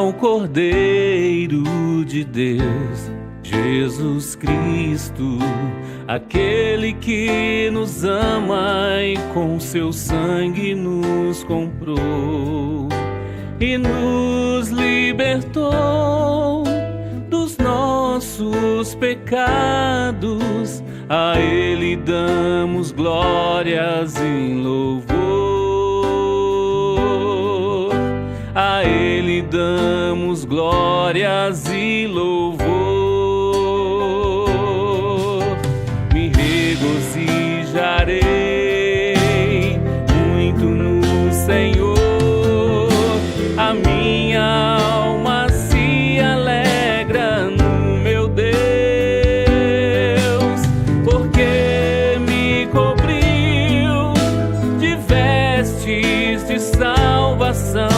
ao Cordeiro de Deus, Jesus Cristo, aquele que nos ama e com seu sangue nos comprou e nos libertou dos nossos pecados. A Ele damos glórias em louvor, a Ele damos glórias e louvor. Me regozijarei muito no Senhor, a minha alma se alegra no meu Deus, porque me cobriu de vestes de salvação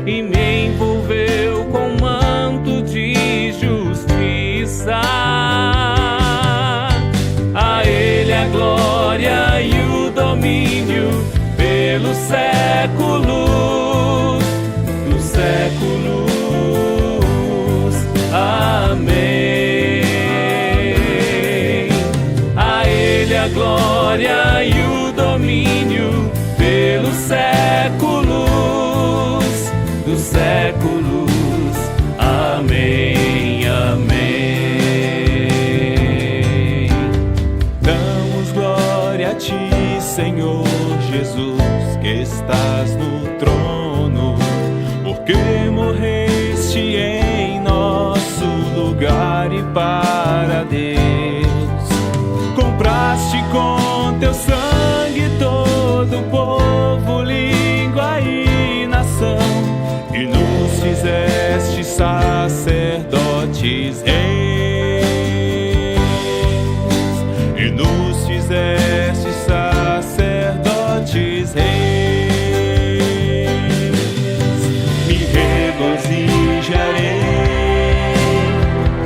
e me envolveu com manto de justiça. A Ele a glória e o domínio pelos séculos dos séculos. Amém. A Ele a glória e o domínio pelos séculos dos séculos. Amém, amém. Damos glória a Ti, Senhor Jesus, que estás no trono, porque morreste em nosso lugar e para Deus. Compraste com Teu sangue todo povo, língua e nação, e nos fizeste sacerdotes reis, e nos fizeste sacerdotes reis. Me regozijarei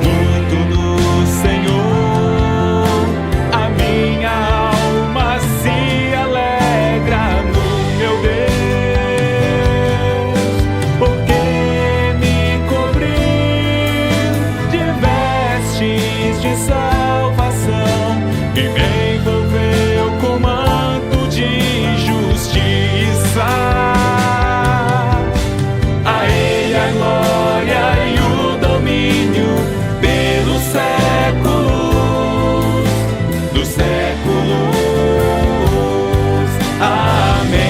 muito no Senhor, a minha alma se alegra no meu Deus, porque me cobriu de vestes de salvação e me envolveu com manto de justiça. A Ele a glória e o domínio pelos séculos dos séculos. Amém.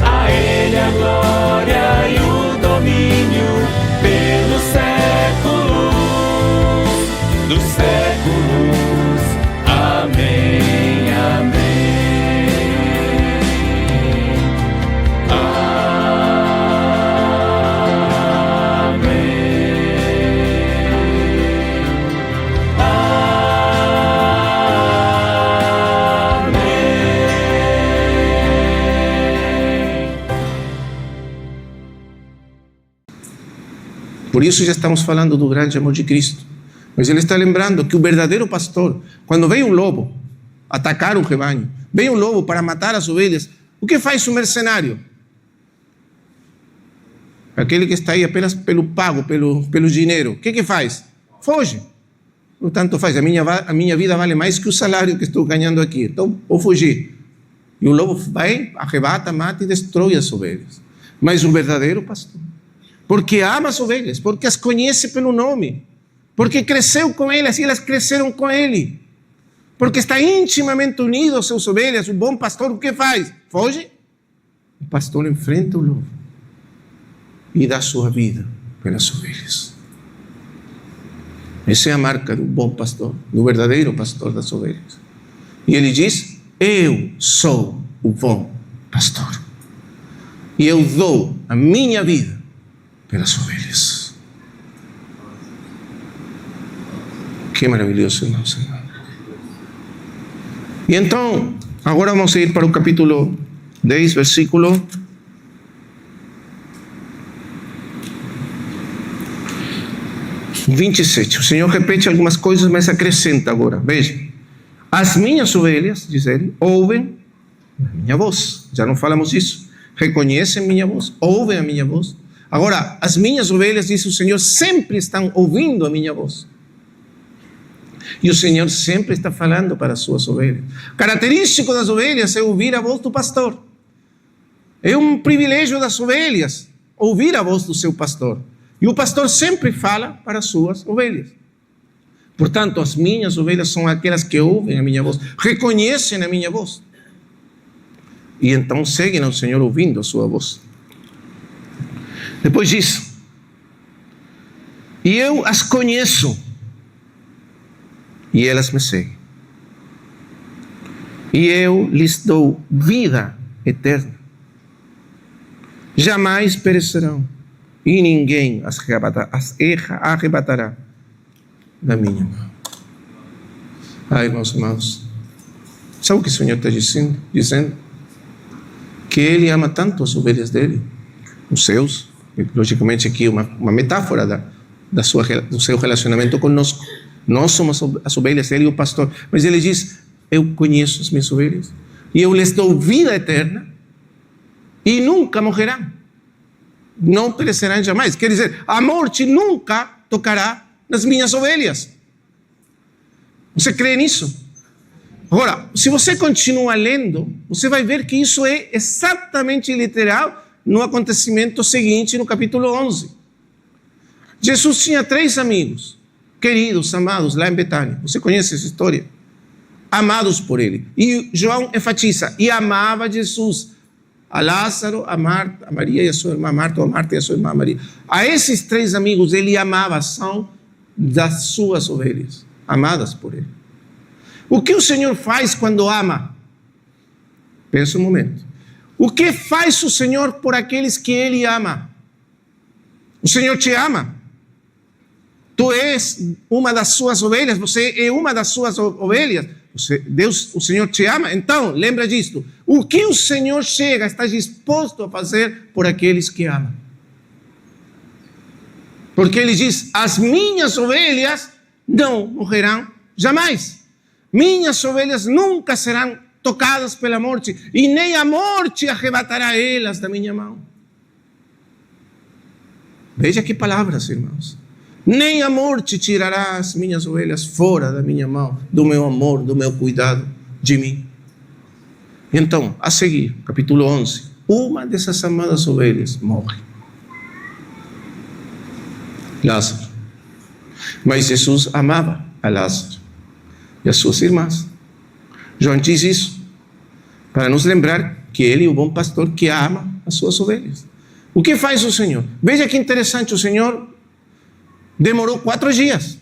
A Ele a glória e o domínio pelos séculos dos séculos. Amém, amém. Por isso já estamos falando do grande amor de Cristo. Mas ele está lembrando que o verdadeiro pastor, quando vem um lobo atacar um rebanho, vem um lobo para matar as ovelhas, o que faz o mercenário? Aquele que está aí apenas pelo pago, pelo dinheiro, o que faz? Foge. Portanto, faz, a minha vida vale mais que o salário que estou ganhando aqui, então vou fugir. E o lobo vai, arrebata, mata e destrói as ovelhas. Mas o verdadeiro pastor, porque ama as ovelhas, porque as conhece pelo nome, porque cresceu com elas e elas cresceram com ele, porque está intimamente unido às suas ovelhas, o bom pastor, o que faz? Foge. O pastor enfrenta o lobo e dá sua vida pelas ovelhas. Essa é a marca do bom pastor, do verdadeiro pastor das ovelhas. E ele diz: eu sou o bom pastor e eu dou a minha vida pelas ovelhas. Que maravilhoso, irmãos. E então, agora vamos ir para o capítulo 10, versículo 27. O Senhor repete algumas coisas, mas acrescenta agora. Veja. As minhas ovelhas, diz ele, ouvem a minha voz. Já não falamos isso. reconhecem minha voz, ouvem a minha voz. Agora, as minhas ovelhas, diz o Senhor, sempre estão ouvindo a minha voz. E o Senhor sempre está falando para as suas ovelhas. Característico das ovelhas é ouvir a voz do pastor. É um privilégio das ovelhas ouvir a voz do seu pastor. E o pastor sempre fala para as suas ovelhas. Portanto, as minhas ovelhas são aquelas que ouvem a minha voz, reconhecem a minha voz. E então seguem ao Senhor ouvindo a sua voz. Depois disso, e eu as conheço, e elas me seguem. E eu lhes dou vida eterna. Jamais perecerão, e ninguém as arrebatará da minha mão. Ai, irmãos amados, sabe o que o Senhor está dizendo? Que Ele ama tanto as ovelhas dele, os seus, logicamente aqui uma metáfora do seu relacionamento conosco. Nós somos as ovelhas, Ele e o pastor. Mas Ele diz, eu conheço as minhas ovelhas, e eu lhes dou vida eterna, e nunca morrerão. Não perecerão jamais. Quer dizer, a morte nunca tocará nas minhas ovelhas. Você crê nisso? Agora, se você continua lendo, você vai ver que isso é exatamente literal no acontecimento seguinte, no capítulo 11. Jesus tinha 3 amigos, queridos, amados, lá em Betânia. Você conhece essa história? Amados por ele. E João enfatiza, e amava Jesus. A Lázaro, a Marta, a Maria e a sua irmã Marta, ou a Marta e a sua irmã Maria. A esses 3 amigos ele amava, são das suas ovelhas, amadas por ele. O que o Senhor faz quando ama? Pensa um momento. O que faz o Senhor por aqueles que Ele ama? O Senhor te ama. Tu és uma das suas ovelhas, você é uma das suas ovelhas. Deus, o Senhor te ama. Então, lembra disto. O que o Senhor está disposto a fazer por aqueles que amam? Porque Ele diz, as minhas ovelhas não morrerão jamais. Minhas ovelhas nunca serão tocadas pela morte, e nem a morte arrebatará elas da minha mão. Veja que palavras, irmãos. Nem a morte tirará as minhas ovelhas fora da minha mão, do meu amor, do meu cuidado de mim. Então, a seguir, capítulo 11, uma dessas amadas ovelhas morre. Lázaro. Mas Jesus amava a Lázaro e as suas irmãs. João diz isso para nos lembrar que Ele é o bom pastor que ama as suas ovelhas. O que faz o Senhor? Veja que interessante, o Senhor demorou 4 dias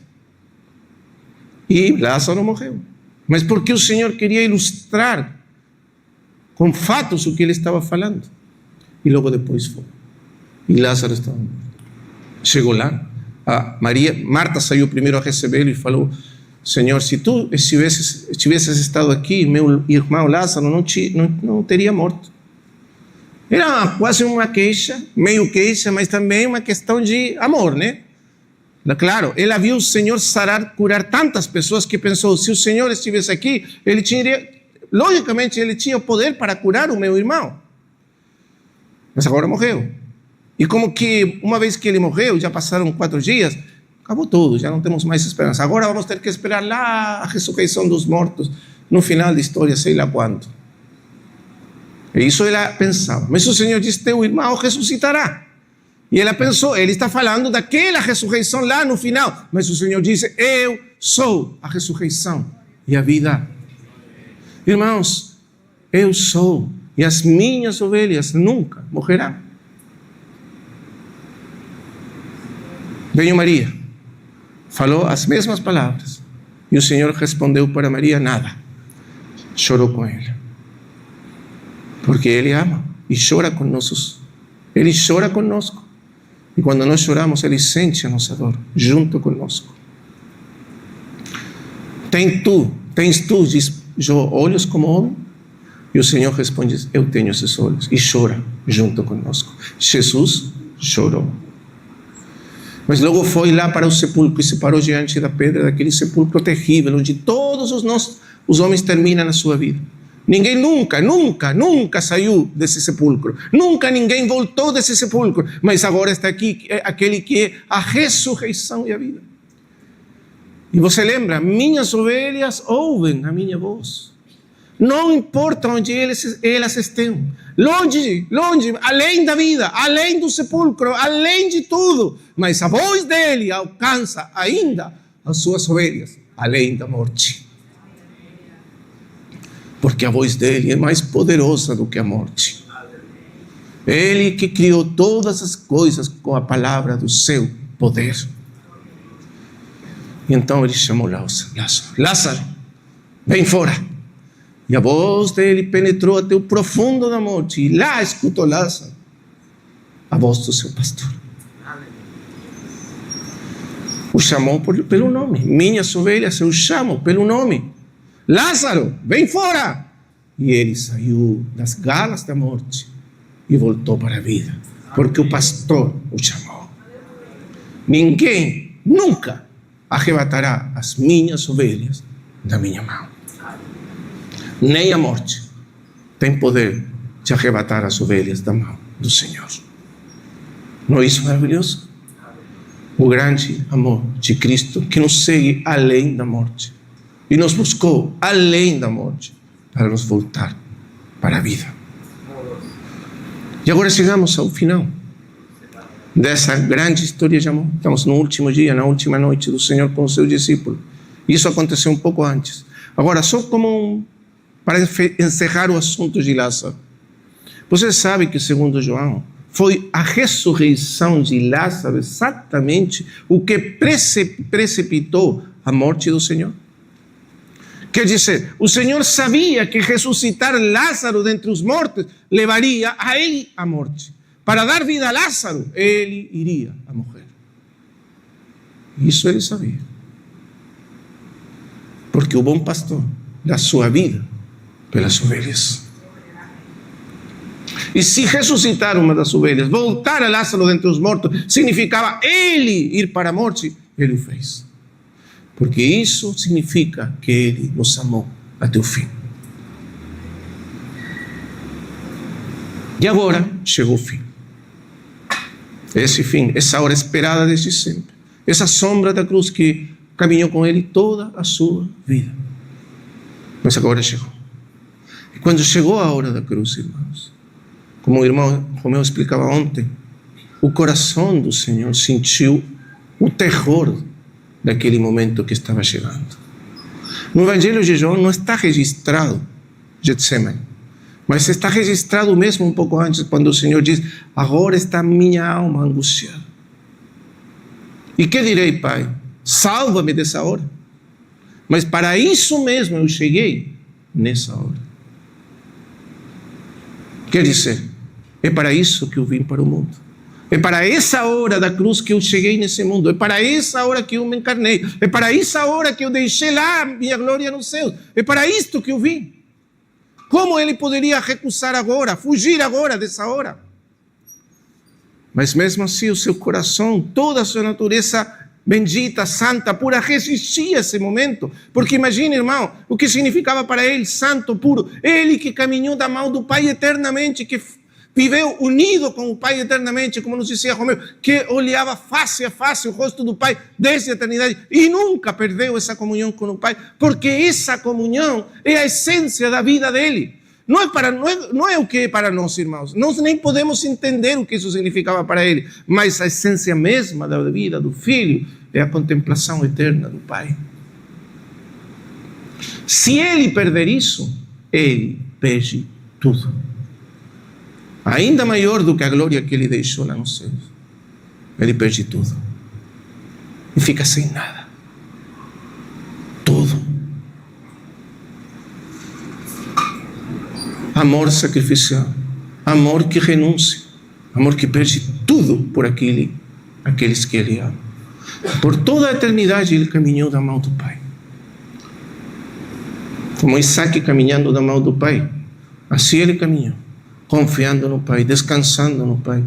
e Lázaro morreu. Mas porque o Senhor queria ilustrar com fatos o que Ele estava falando. E logo depois foi. E Lázaro estava morto. Chegou lá, Marta saiu primeiro a recebê-lo e falou, Senhor, se tu tivesses estado aqui, meu irmão Lázaro não teria morto. Era quase uma queixa, meio queixa, mas também uma questão de amor, né? Claro, ela viu o Senhor sarar, curar tantas pessoas que pensou, se o Senhor estivesse aqui, logicamente ele tinha o poder para curar o meu irmão. Mas agora morreu. E como que uma vez que ele morreu, já passaram 4 dias, acabou tudo, já não temos mais esperança. Agora vamos ter que esperar lá a ressurreição dos mortos, no final da história, sei lá quando. E isso ela pensava. Mas o Senhor disse, teu irmão ressuscitará. E ela pensou, ele está falando daquela ressurreição lá no final. Mas o Senhor disse, eu sou a ressurreição e a vida. Irmãos, eu sou, e as minhas ovelhas nunca morrerão. Veio Maria, falou as mesmas palavras, e o Senhor respondeu para Maria nada. Chorou com ela. Porque Ele ama e chora conosco. Ele chora conosco. E quando nós choramos, Ele sente a nossa dor junto conosco. Tens tu, diz Jó, olhos como homem? E o Senhor responde, eu tenho esses olhos. E chora junto conosco. Jesus chorou. Mas logo foi lá para o sepulcro e se parou diante da pedra daquele sepulcro terrível, onde todos os homens terminam a sua vida. Ninguém nunca saiu desse sepulcro. Nunca ninguém voltou desse sepulcro. Mas agora está aqui aquele que é a ressurreição e a vida. E você lembra? Minhas ovelhas ouvem a minha voz. Não importa onde elas estejam. Longe, além da vida, além do sepulcro, além de tudo. Mas a voz dele alcança ainda as suas ovelhas, além da morte. Porque a voz dele é mais poderosa do que a morte. Ele que criou todas as coisas com a palavra do seu poder. E então ele chamou Lázaro, vem fora. E a voz dele penetrou até o profundo da morte. E lá escutou Lázaro a voz do seu pastor. O chamou pelo nome. Minhas ovelhas eu chamo pelo nome. Lázaro, vem fora! E ele saiu das garras da morte e voltou para a vida, porque o pastor o chamou. Ninguém nunca arrebatará as minhas ovelhas da minha mão. Nem a morte tem poder de arrebatar as ovelhas da mão do Senhor. Não é isso maravilhoso? O grande amor de Cristo que nos segue além da morte. E nos buscou além da morte para nos voltar para a vida. E agora chegamos ao final dessa grande história de amor. Estamos no último dia, na última noite do Senhor com os seus discípulos. Isso aconteceu um pouco antes. Agora, só como para encerrar o assunto de Lázaro. Você sabe que, segundo João, foi a ressurreição de Lázaro exatamente o que precipitou a morte do Senhor? Quer dizer, o Senhor sabia que ressuscitar Lázaro dentre os mortos levaria a ele a morte. Para dar vida a Lázaro, ele iria a morrer. Isso ele sabia. Porque o bom pastor dá sua vida pelas ovelhas. E se ressuscitar uma das ovelhas, voltar a Lázaro dentre os mortos, significava ele ir para a morte, ele o fez. Porque isso significa que ele nos amou até o fim. E agora chegou o fim. Esse fim, essa hora esperada desde sempre. Essa sombra da cruz que caminhou com ele toda a sua vida. Mas agora chegou. E quando chegou a hora da cruz, irmãos, como o irmão Romeu explicava ontem, o coração do Senhor sentiu o terror daquele momento que estava chegando. No Evangelho de João não está registrado Getsemane, mas está registrado mesmo um pouco antes, quando o Senhor diz: agora está minha alma angustiada. E que direi, Pai? Salva-me dessa hora. Mas para isso mesmo eu cheguei nessa hora. Quer dizer, é para isso que eu vim para o mundo. É para essa hora da cruz que eu cheguei nesse mundo. É para essa hora que eu me encarnei. É para essa hora que eu deixei lá minha glória nos céus. É para isto que eu vim. Como ele poderia recusar agora, fugir agora dessa hora? Mas mesmo assim o seu coração, toda a sua natureza bendita, santa, pura, resistia a esse momento. Porque imagine, irmão, o que significava para ele, santo, puro. Ele que caminhou da mão do Pai eternamente, que viveu unido com o Pai eternamente, como nos dizia Romeu, que olhava face a face o rosto do Pai desde a eternidade e nunca perdeu essa comunhão com o Pai, porque essa comunhão é a essência da vida dele. Não é o que é para nós, irmãos. Nós nem podemos entender o que isso significava para ele, mas a essência mesma da vida do Filho é a contemplação eterna do Pai. Se ele perder isso, ele perde tudo. Ainda maior do que a glória que ele deixou lá nos céus. Ele perde tudo. E fica sem nada. Tudo. Amor sacrificial. Amor que renuncia. Amor que perde tudo por aqueles que ele ama. Por toda a eternidade ele caminhou da mão do Pai. Como Isaac caminhando da mão do Pai. Assim ele caminhou. Confiando no Pai, descansando no Pai,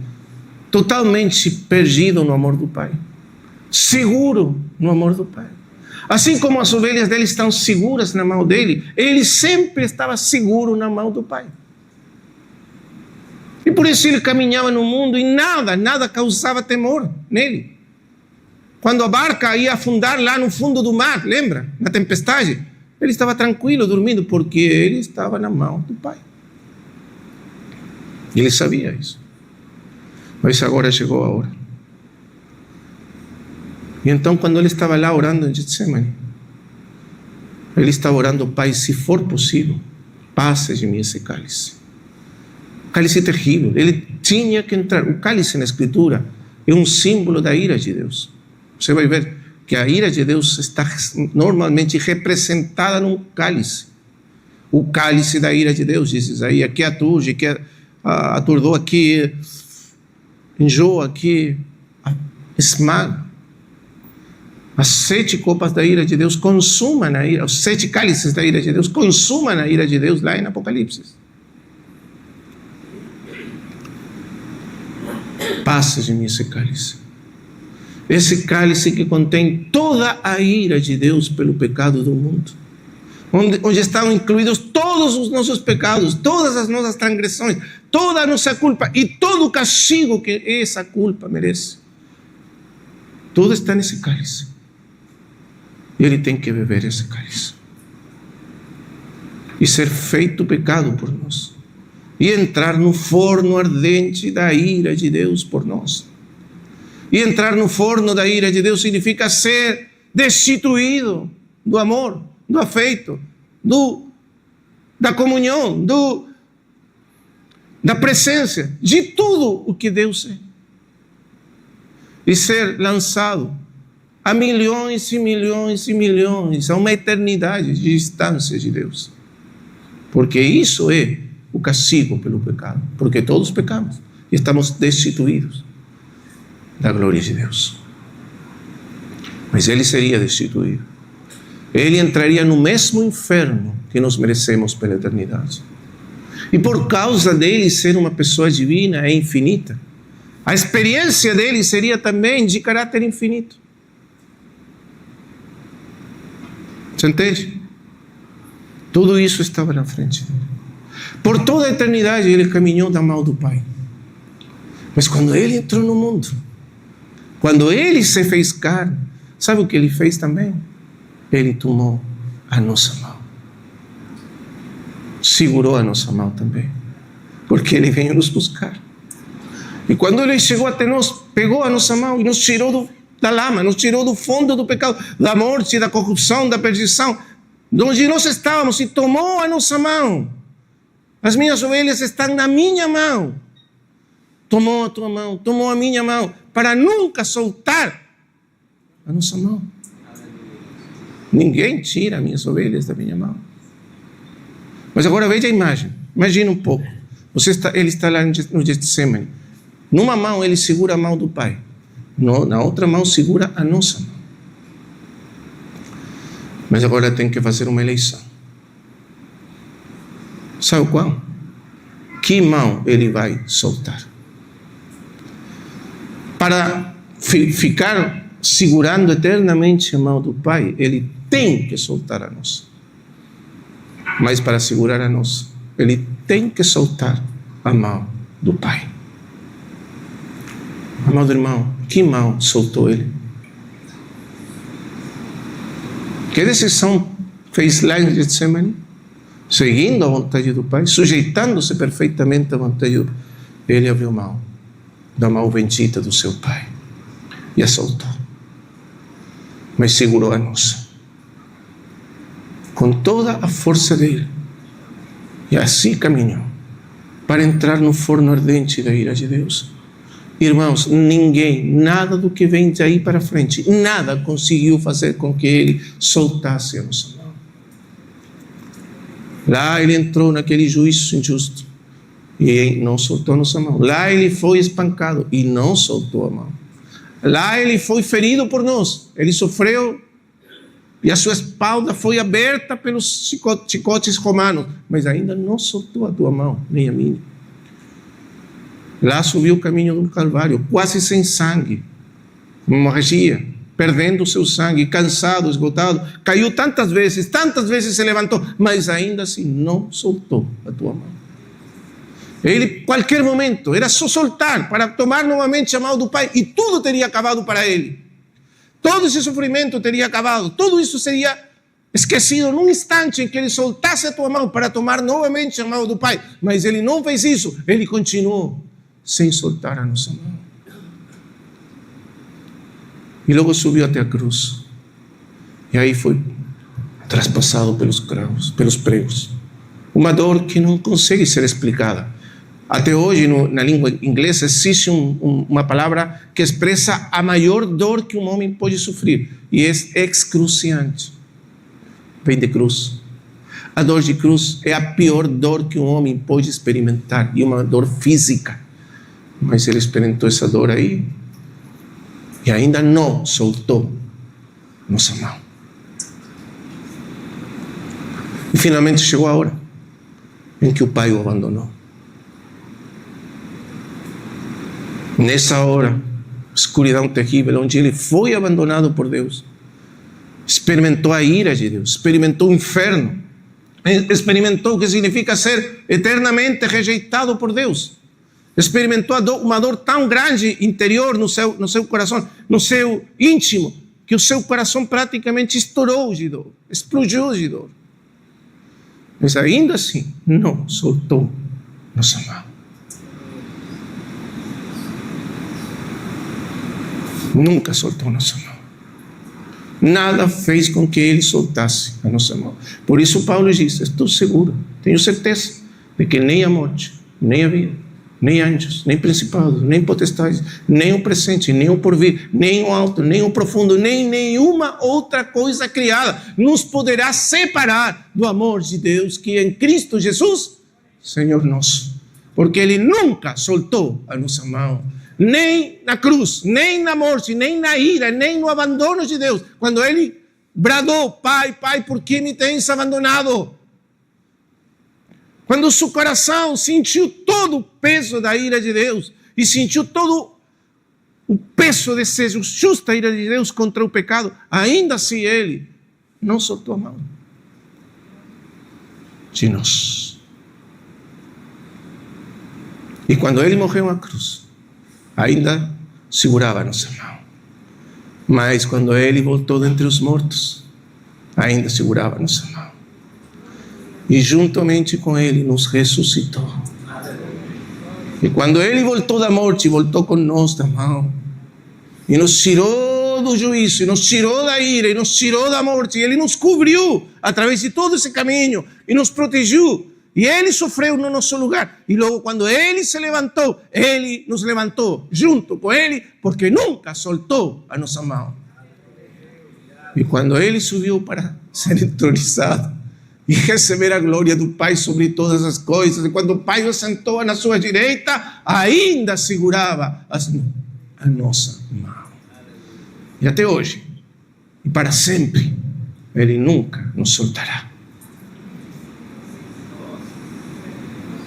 totalmente perdido no amor do Pai, seguro no amor do Pai. Assim como as ovelhas dele estão seguras na mão dele, ele sempre estava seguro na mão do Pai. E por isso ele caminhava no mundo e nada causava temor nele. Quando a barca ia afundar lá no fundo do mar, lembra? Na tempestade, ele estava tranquilo, dormindo, porque ele estava na mão do Pai. Ele sabia isso. Mas agora chegou a hora. E então, quando ele estava lá orando em Getsemane, ele estava orando: Pai, se for possível, passa de mim esse cálice. Cálice terrível. Ele tinha que entrar. O cálice na Escritura é um símbolo da ira de Deus. Você vai ver que a ira de Deus está normalmente representada num cálice. O cálice da ira de Deus, diz Isaías, que aturge, que aturdou aqui, enjoa aqui, esmaga. As 7 copas da ira de Deus consumam a ira, os 7 cálices da ira de Deus consumam a ira de Deus lá em Apocalipse. Passa de mim esse cálice. Esse cálice que contém toda a ira de Deus pelo pecado do mundo. Onde estão incluídos todos os nossos pecados, todas as nossas transgressões, toda a nossa culpa e todo o castigo que essa culpa merece. Tudo está nesse cálice. E ele tem que beber esse cálice. E ser feito pecado por nós. E entrar no forno ardente da ira de Deus por nós. E entrar no forno da ira de Deus significa ser destituído do amor, do afeto, da comunhão, da presença, de tudo o que Deus é. E ser lançado a milhões e milhões e milhões, a uma eternidade de distância de Deus. Porque isso é o castigo pelo pecado. Porque todos pecamos e estamos destituídos da glória de Deus. Mas ele seria destituído. Ele entraria no mesmo inferno que nós merecemos pela eternidade. E por causa dele ser uma pessoa divina e infinita, a experiência dele seria também de caráter infinito. Você entende? Tudo isso estava na frente dele. Por toda a eternidade ele caminhou da mão do Pai. Mas quando ele entrou no mundo, quando ele se fez carne, sabe o que ele fez também? Ele tomou a nossa mão. Segurou a nossa mão também. Porque ele veio nos buscar. E quando ele chegou até nós, pegou a nossa mão e nos tirou da lama, nos tirou do fundo do pecado, da morte, da corrupção, da perdição, de onde nós estávamos, e tomou a nossa mão. As minhas ovelhas estão na minha mão. Tomou a tua mão, tomou a minha mão, para nunca soltar a nossa mão. Ninguém tira as minhas ovelhas da minha mão. Mas agora veja a imagem. Imagina um pouco. Ele está lá no Getsemane. Numa mão ele segura a mão do Pai. Na outra mão segura a nossa mão. Mas agora tem que fazer uma eleição. Sabe qual? Que mão ele vai soltar? Para ficar segurando eternamente a mão do Pai, ele tem que soltar a nossa. Mas para segurar a nossa, ele tem que soltar a mão do Pai. Amado irmão, que mão soltou ele? Que decisão fez lá em Getsemane? Seguindo a vontade do Pai, sujeitando-se perfeitamente à vontade do Pai. Ele abriu mão da mão bendita do seu Pai e a soltou. Mas segurou a nossa com toda a força dele. E assim caminhou para entrar no forno ardente da ira de Deus. Irmãos, ninguém, nada do que vem daí para frente, nada conseguiu fazer com que ele soltasse a nossa mão. Lá ele entrou naquele juízo injusto e não soltou a nossa mão. Lá ele foi espancado e não soltou a mão. Lá ele foi ferido por nós, ele sofreu e a sua espalda foi aberta pelos chicotes romanos, mas ainda não soltou a tua mão, nem a minha. Lá subiu o caminho do Calvário, quase sem sangue, hemorragia, perdendo seu sangue, cansado, esgotado, caiu tantas vezes se levantou, mas ainda assim não soltou a tua mão. Ele, qualquer momento, era só soltar para tomar novamente a mão do Pai e tudo teria acabado para ele. Todo esse sofrimento teria acabado, tudo isso seria esquecido num instante em que ele soltasse a tua mão para tomar novamente a mão do Pai. Mas ele não fez isso, ele continuou sem soltar a nossa mão. E logo subiu até a cruz. E aí foi traspassado pelos cravos, pelos pregos. Uma dor que não consegue ser explicada. Até hoje, na língua inglesa, existe uma palavra que expressa a maior dor que um homem pode sofrer. E é excruciante. Vem de cruz. A dor de cruz é a pior dor que um homem pode experimentar. E uma dor física. Mas ele experimentou essa dor aí. E ainda não soltou nossa mão. E finalmente chegou a hora em que o Pai o abandonou. Nessa hora, escuridão terrível, onde ele foi abandonado por Deus, experimentou a ira de Deus, experimentou o inferno, experimentou o que significa ser eternamente rejeitado por Deus, experimentou uma dor tão grande interior no seu coração, no seu íntimo, que o seu coração praticamente estourou de dor, explodiu de dor. Mas ainda assim, não soltou nossa mão. Nunca soltou nossa mão. Nada fez com que ele soltasse a nossa mão. Por isso Paulo diz, estou seguro, tenho certeza de que nem a morte, nem a vida, nem anjos, nem principados, nem potestades, nem o presente, nem o porvir, nem o alto, nem o profundo, nem nenhuma outra coisa criada nos poderá separar do amor de Deus que é em Cristo Jesus, Senhor nosso. Porque ele nunca soltou a nossa mão. Nem na cruz, nem na morte, nem na ira, nem no abandono de Deus. Quando ele bradou, Pai, Pai, por que me tens abandonado? Quando seu coração sentiu todo o peso da ira de Deus e sentiu todo o peso dessa justa ira de Deus contra o pecado, ainda assim ele não soltou a mão de nós. E quando ele morreu na cruz, ainda segurava a nossa mão. Mas quando ele voltou dentre os mortos, ainda segurava a nossa mão. E juntamente com ele nos ressuscitou. E quando ele voltou da morte, voltou conosco da mão. E nos tirou do juízo, e nos tirou da ira, e nos tirou da morte. E ele nos cobriu através de todo esse caminho, e nos protegeu. E ele sofreu no nosso lugar. E logo quando ele se levantou, ele nos levantou junto com ele, porque nunca soltou a nossa mão. E quando ele subiu para ser entronizado e receber a glória do Pai sobre todas as coisas, e quando o Pai o sentou na sua direita, ainda segurava a nossa mão. E até hoje, e para sempre, ele nunca nos soltará.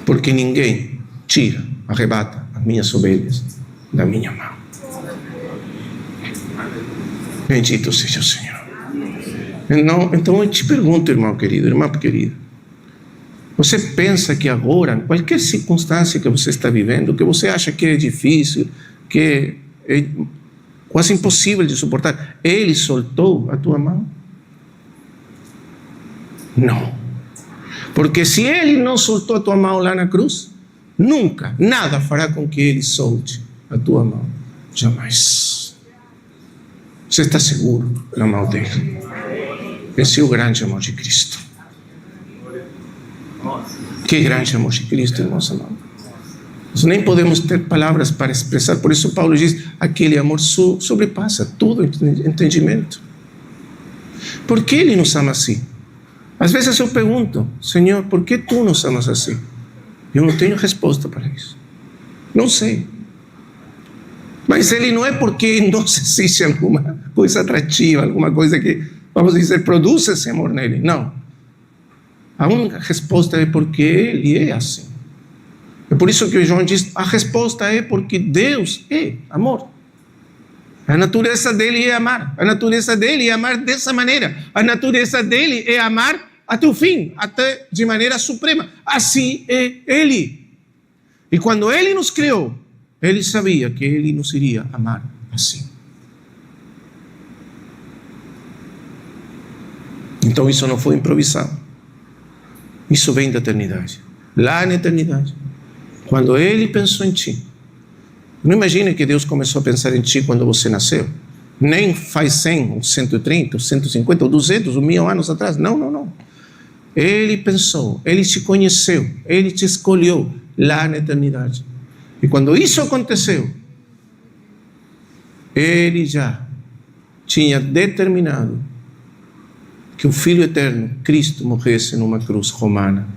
Porque ninguém tira, arrebata as minhas ovelhas da minha mão. Bendito seja o Senhor. Então eu te pergunto, irmão querido, irmã querida, você pensa que agora, em qualquer circunstância que você está vivendo, que você acha que é difícil, que é quase impossível de suportar, ele soltou a tua mão? Não. Porque se ele não soltou a tua mão lá na cruz, nunca, nada fará com que ele solte a tua mão. Jamais. Você está seguro na mão dele. Esse é o grande amor de Cristo. Que grande amor de Cristo, irmãos amados. Nós nem podemos ter palavras para expressar. Por isso Paulo diz, aquele amor sobrepassa todo entendimento. Por que ele nos ama assim? Às vezes eu pergunto, Senhor, por que tu nos amas assim? Eu não tenho resposta para isso. Não sei. Mas ele não é porque não existe alguma coisa atrativa, alguma coisa que, vamos dizer, produz esse amor nele. Não. A única resposta é porque ele é assim. É por isso que João diz, a resposta é porque Deus é amor. A natureza dele é amar. A natureza dele é amar dessa maneira. A natureza dele é amar até o fim, até de maneira suprema. Assim é ele. E quando ele nos criou, ele sabia que ele nos iria amar assim. Então isso não foi improvisado. Isso vem da eternidade. Lá na eternidade, quando ele pensou em ti. Não imagine que Deus começou a pensar em ti quando você nasceu. Nem faz 100, ou 130, ou 150, ou 200, ou 1000 anos atrás. Não, não, não. Ele pensou, ele te conheceu, ele te escolheu lá na eternidade. E quando isso aconteceu, ele já tinha determinado que o Filho Eterno, Cristo, morresse numa cruz romana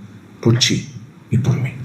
por ti e por mim.